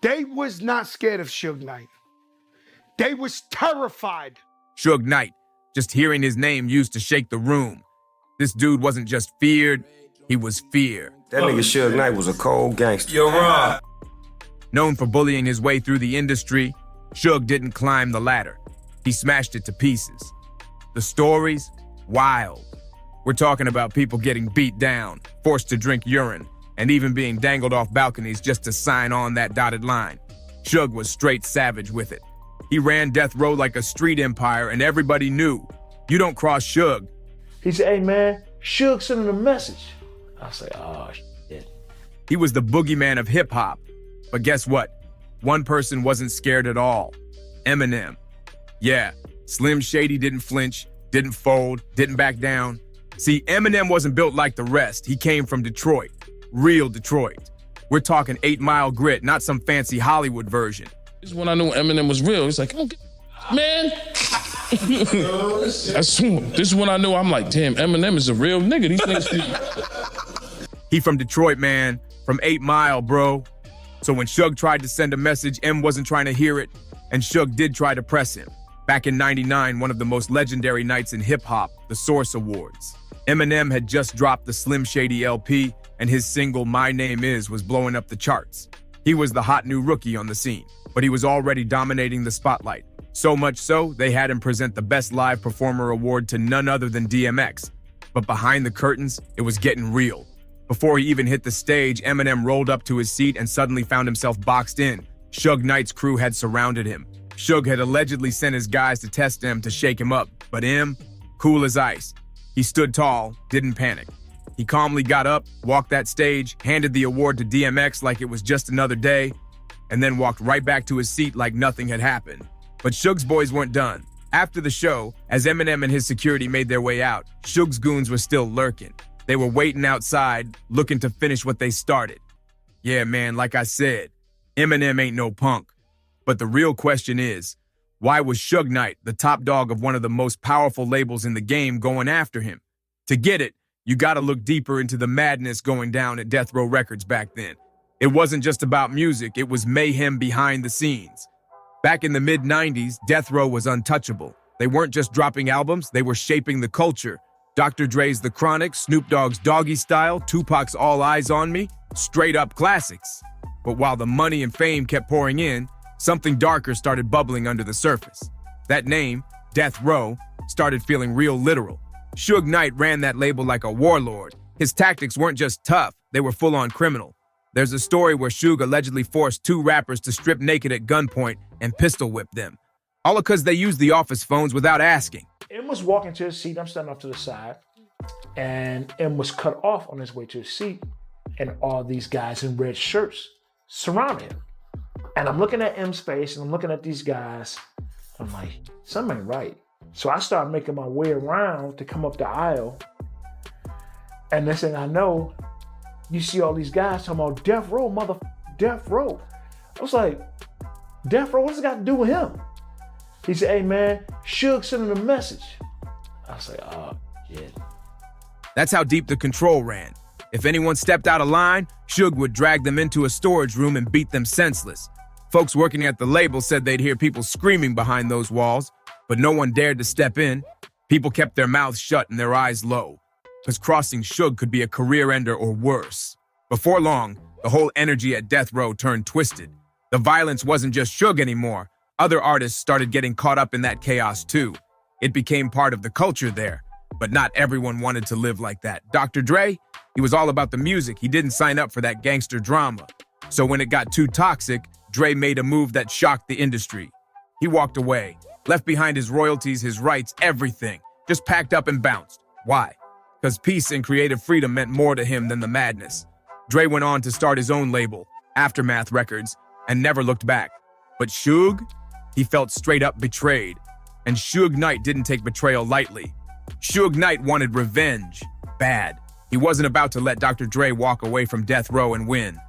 They was not scared of Suge Knight. They was terrified. Suge Knight, just hearing his name used to shake the room. This dude wasn't just feared, he was fear. That nigga Suge Knight was a cold gangster. Yo, Rob. Known for bullying his way through the industry, Suge didn't climb the ladder. He smashed it to pieces. The stories? Wild. We're talking about people getting beat down, forced to drink urine, and even being dangled off balconies just to sign on that dotted line. Suge was straight savage with it. He ran death row like a street empire, and everybody knew. You don't cross Suge. He said, hey man, Suge sent him a message. I say, oh shit. He was the boogeyman of hip hop. But guess what? One person wasn't scared at all. Eminem. Yeah, Slim Shady didn't flinch, didn't fold, didn't back down. See, Eminem wasn't built like the rest. He came from Detroit. Real Detroit. We're talking 8 Mile grit, not some fancy Hollywood version. This is when I knew Eminem was real. He's like, oh, man. This is when I knew, I'm like, damn, Eminem is a real nigga. These niggas. He from Detroit, man. From 8 Mile, bro. So when Suge tried to send a message, M wasn't trying to hear it, and Suge did try to press him. Back in '99, one of the most legendary nights in hip-hop, the Source Awards. Eminem had just dropped the Slim Shady LP, and his single My Name Is was blowing up the charts. He was the hot new rookie on the scene, but he was already dominating the spotlight. So much so, they had him present the Best Live Performer award to none other than DMX. But behind the curtains, it was getting real. Before he even hit the stage, Eminem rolled up to his seat and suddenly found himself boxed in. Suge Knight's crew had surrounded him. Suge had allegedly sent his guys to test him to shake him up, but M, cool as ice. He stood tall, didn't panic. He calmly got up, walked that stage, handed the award to DMX like it was just another day, and then walked right back to his seat like nothing had happened. But Suge's boys weren't done. After the show, as Eminem and his security made their way out, Suge's goons were still lurking. They were waiting outside, looking to finish what they started. Yeah, man, like I said, Eminem ain't no punk. But the real question is, why was Suge Knight, the top dog of one of the most powerful labels in the game, going after him? To get it, you gotta look deeper into the madness going down at Death Row Records back then. It wasn't just about music, it was mayhem behind the scenes. Back in the mid-90s, Death Row was untouchable. They weren't just dropping albums, they were shaping the culture. Dr. Dre's The Chronic, Snoop Dogg's Doggy Style, Tupac's All Eyes on Me, straight up classics. But while the money and fame kept pouring in, something darker started bubbling under the surface. That name, Death Row, started feeling real literal. Suge Knight ran that label like a warlord. His tactics weren't just tough, they were full-on criminal. There's a story where Suge allegedly forced 2 rappers to strip naked at gunpoint and pistol whip them. All because they used the office phones without asking. M was walking to his seat, I'm standing off to the side, and M was cut off on his way to his seat, and all these guys in red shirts surrounded him. And I'm looking at M's face, and I'm looking at these guys, I'm like, something ain't right. So I started making my way around to come up the aisle, and next thing I know, you see all these guys talking about Death Row, Death Row. I was like, Death Row, what's it got to do with him? He said, hey man, Suge sent him a message. I was like, oh, shit. That's how deep the control ran. If anyone stepped out of line, Suge would drag them into a storage room and beat them senseless. Folks working at the label said they'd hear people screaming behind those walls, but no one dared to step in. People kept their mouths shut and their eyes low, because crossing Suge could be a career ender or worse. Before long, the whole energy at Death Row turned twisted. The violence wasn't just Suge anymore. Other artists started getting caught up in that chaos too. It became part of the culture there, but not everyone wanted to live like that. Dr. Dre, he was all about the music. He didn't sign up for that gangster drama. So when it got too toxic, Dre made a move that shocked the industry. He walked away, left behind his royalties, his rights, everything, just packed up and bounced. Why? Because peace and creative freedom meant more to him than the madness. Dre went on to start his own label, Aftermath Records, and never looked back. But Suge? He felt straight up betrayed. And Suge Knight didn't take betrayal lightly. Suge Knight wanted revenge. Bad. He wasn't about to let Dr. Dre walk away from Death Row and win.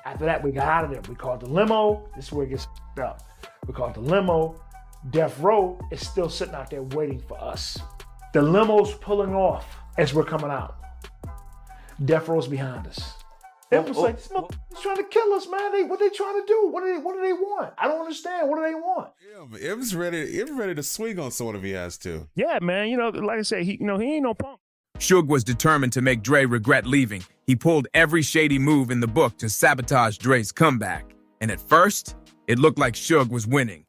After that, we got out of there. We called the limo. This is where it gets up. We called the limo. Death Row is still sitting out there waiting for us. The limo's pulling off as we're coming out. Death Row's behind us. It was like, this motherfucker's trying to kill us, man. What they trying to do? What do they want? I don't understand. What do they want? Yeah, but M's ready to swing on someone if he has to. Yeah, man. You know, like I said, he ain't no punk. Suge was determined to make Dre regret leaving. He pulled every shady move in the book to sabotage Dre's comeback. And at first, it looked like Suge was winning.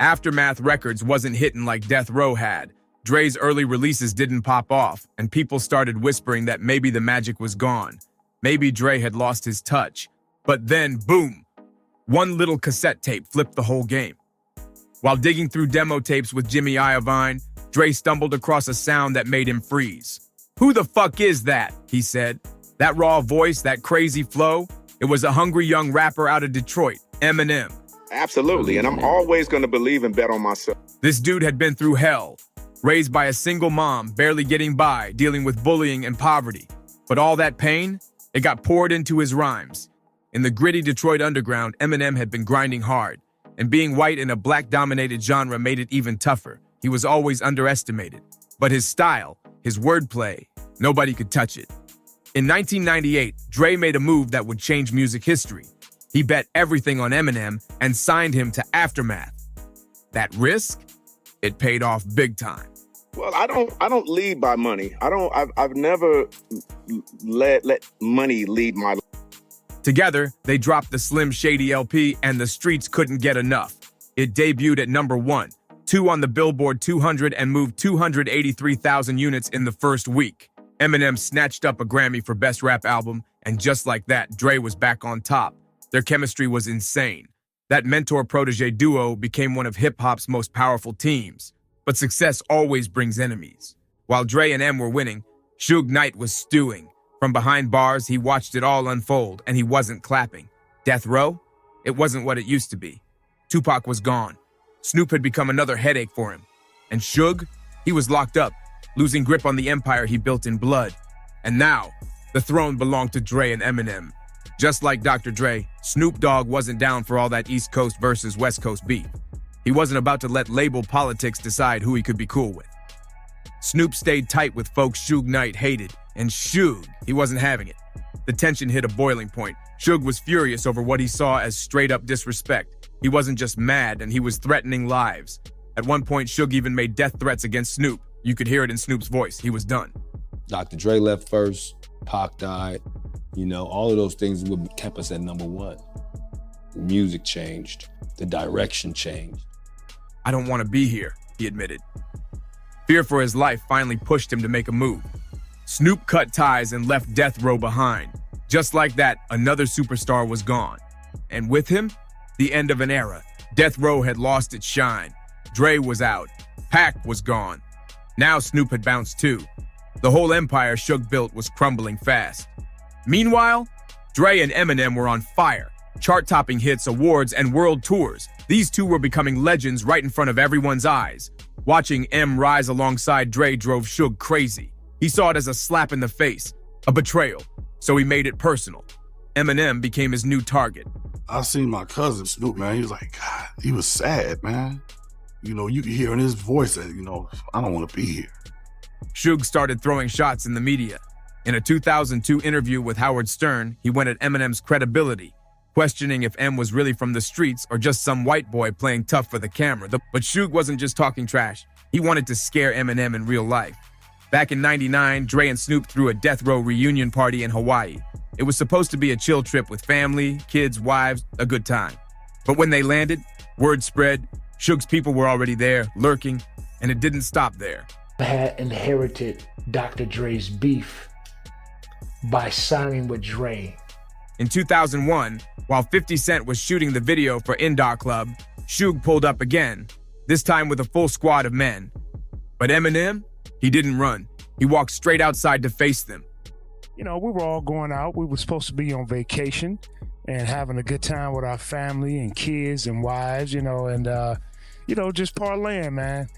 Aftermath Records wasn't hitting like Death Row had. Dre's early releases didn't pop off, and people started whispering that maybe the magic was gone. Maybe Dre had lost his touch. But then, boom! One little cassette tape flipped the whole game. While digging through demo tapes with Jimmy Iovine, Dre stumbled across a sound that made him freeze. "Who the fuck is that?" he said. That raw voice, that crazy flow, it was a hungry young rapper out of Detroit, Eminem. Absolutely, and I'm always going to believe and bet on myself. This dude had been through hell, raised by a single mom, barely getting by, dealing with bullying and poverty. But all that pain, it got poured into his rhymes. In the gritty Detroit underground, Eminem had been grinding hard, and being white in a black-dominated genre made it even tougher. He was always underestimated. But his style, his wordplay, nobody could touch it. In 1998, Dre made a move that would change music history. He bet everything on Eminem and signed him to Aftermath. That risk, it paid off big time. Well, I don't lead by money. I've never let money lead my life. Together, they dropped the Slim Shady LP and the streets couldn't get enough. It debuted at #1, 2 on the Billboard 200 and moved 283,000 units in the first week. Eminem snatched up a Grammy for Best Rap Album, and just like that, Dre was back on top. Their chemistry was insane. That mentor-protege duo became one of hip-hop's most powerful teams. But success always brings enemies. While Dre and M were winning, Suge Knight was stewing. From behind bars, he watched it all unfold, and he wasn't clapping. Death Row? It wasn't what it used to be. Tupac was gone. Snoop had become another headache for him. And Suge? He was locked up, losing grip on the empire he built in blood. And now, the throne belonged to Dre and Eminem. Just like Dr. Dre, Snoop Dogg wasn't down for all that East Coast versus West Coast beef. He wasn't about to let label politics decide who he could be cool with. Snoop stayed tight with folks Suge Knight hated, and Suge, he wasn't having it. The tension hit a boiling point. Suge was furious over what he saw as straight-up disrespect. He wasn't just mad, and he was threatening lives. At one point, Suge even made death threats against Snoop. You could hear it in Snoop's voice. He was done. Dr. Dre left first, Pac died. You know, all of those things kept us at #1. The music changed. The direction changed. "I don't want to be here," he admitted. Fear for his life finally pushed him to make a move. Snoop cut ties and left Death Row behind. Just like that, another superstar was gone. And with him, the end of an era. Death Row had lost its shine. Dre was out. Pac was gone. Now Snoop had bounced too. The whole empire Suge built was crumbling fast. Meanwhile, Dre and Eminem were on fire. Chart-topping hits, awards, and world tours. These two were becoming legends right in front of everyone's eyes. Watching M rise alongside Dre drove Suge crazy. He saw it as a slap in the face, a betrayal, so he made it personal. Eminem became his new target. I seen my cousin Snoop, man. He was like, God, he was sad, man. You know, you could hear in his voice that, I don't want to be here. Suge started throwing shots in the media. In a 2002 interview with Howard Stern, he went at Eminem's credibility, questioning if M was really from the streets or just some white boy playing tough for the camera. But Suge wasn't just talking trash. He wanted to scare Eminem in real life. Back in '99, Dre and Snoop threw a Death Row reunion party in Hawaii. It was supposed to be a chill trip with family, kids, wives, a good time. But when they landed, word spread, Suge's people were already there, lurking, and it didn't stop there. I had inherited Dr. Dre's beef by signing with Dre. In 2001, while 50 Cent was shooting the video for Indoor Club, Suge pulled up again, this time with a full squad of men. But Eminem, he didn't run. He walked straight outside to face them. You know, we were all going out. We were supposed to be on vacation and having a good time with our family and kids and wives, and just parlaying, man.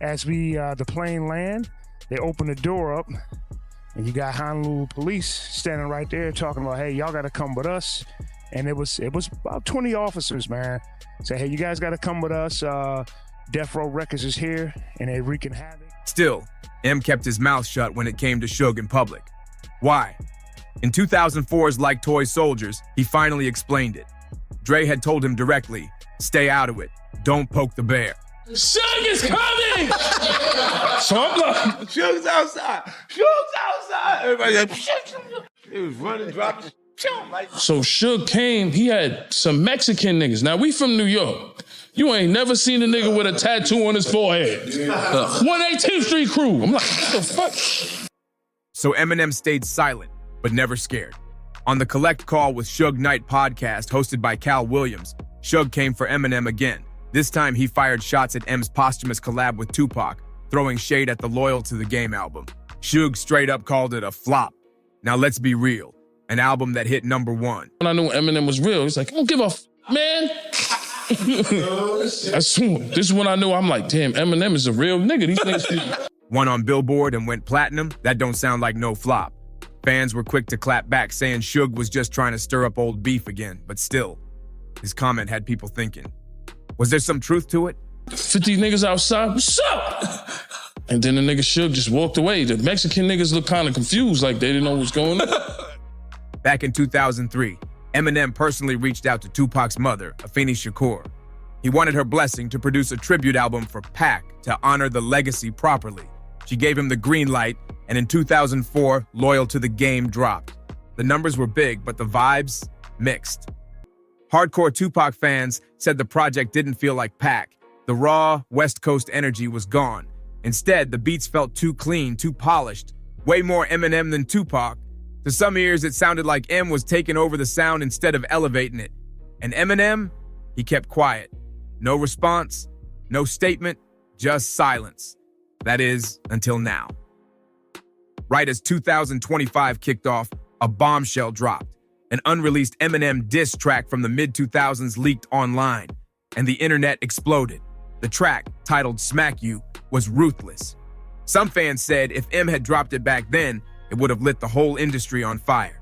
As the plane land, they open the door up, and you got Honolulu police standing right there talking about, hey, y'all got to come with us. And it was about 20 officers, man. Say, hey, you guys got to come with us. Death Row Records is here, and they're wreaking havoc. Still, M kept his mouth shut when it came to Suge in public. Why? In 2004's Like Toy Soldiers, he finally explained it. Dre had told him directly, stay out of it, don't poke the bear. Suge is coming! So I'm like, Suge's outside. Suge's outside. Everybody like, he was running, dropping. so Suge came, he had some Mexican niggas. Now, we from New York. You ain't never seen a nigga with a tattoo on his forehead. 118th Street crew. I'm like, what the fuck? So Eminem stayed silent, but never scared. On the Collect Call with Suge Knight podcast hosted by Cal Williams, Suge came for Eminem again. This time he fired shots at M's posthumous collab with Tupac, throwing shade at the Loyal to the Game album. Suge straight up called it a flop. Now let's be real, an album that hit #1. When I knew Eminem was real, he's like, I don't give a man. This is when I knew, I'm like, damn, Eminem is a real nigga. These niggas. Won on Billboard and went platinum, that don't sound like no flop. Fans were quick to clap back, saying Suge was just trying to stir up old beef again, but still, his comment had people thinking. Was there some truth to it? 50 niggas outside, what's up? And then the nigga Suge just walked away. The Mexican niggas looked kind of confused, like they didn't know what's going on. Back in 2003, Eminem personally reached out to Tupac's mother, Afeni Shakur. He wanted her blessing to produce a tribute album for Pac to honor the legacy properly. She gave him the green light, and in 2004, Loyal to the Game dropped. The numbers were big, but the vibes, mixed. Hardcore Tupac fans said the project didn't feel like Pac. The raw, West Coast energy was gone. Instead, the beats felt too clean, too polished, way more Eminem than Tupac. To some ears, it sounded like M was taking over the sound instead of elevating it. And Eminem, he kept quiet. No response, no statement, just silence. That is, until now. Right as 2025 kicked off, a bombshell dropped. An unreleased Eminem diss track from the mid-2000s leaked online, and the internet exploded. The track, titled Smack You, was ruthless. Some fans said if M had dropped it back then, it would have lit the whole industry on fire.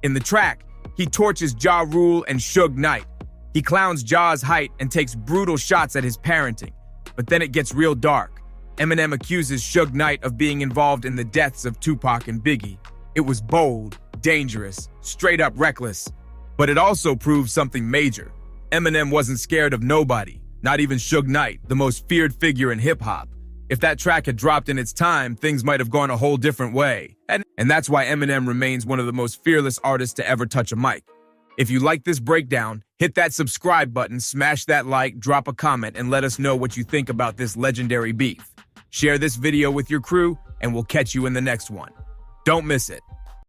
In the track, he torches Ja Rule and Suge Knight. He clowns Ja's height and takes brutal shots at his parenting. But then it gets real dark. Eminem accuses Suge Knight of being involved in the deaths of Tupac and Biggie. It was bold, dangerous, straight up reckless. But it also proved something major. Eminem wasn't scared of nobody, not even Suge Knight, the most feared figure in hip-hop. If that track had dropped in its time, things might have gone a whole different way. And that's why Eminem remains one of the most fearless artists to ever touch a mic. If you like this breakdown, hit that subscribe button, smash that like, drop a comment, and let us know what you think about this legendary beef. Share this video with your crew, and we'll catch you in the next one. Don't miss it.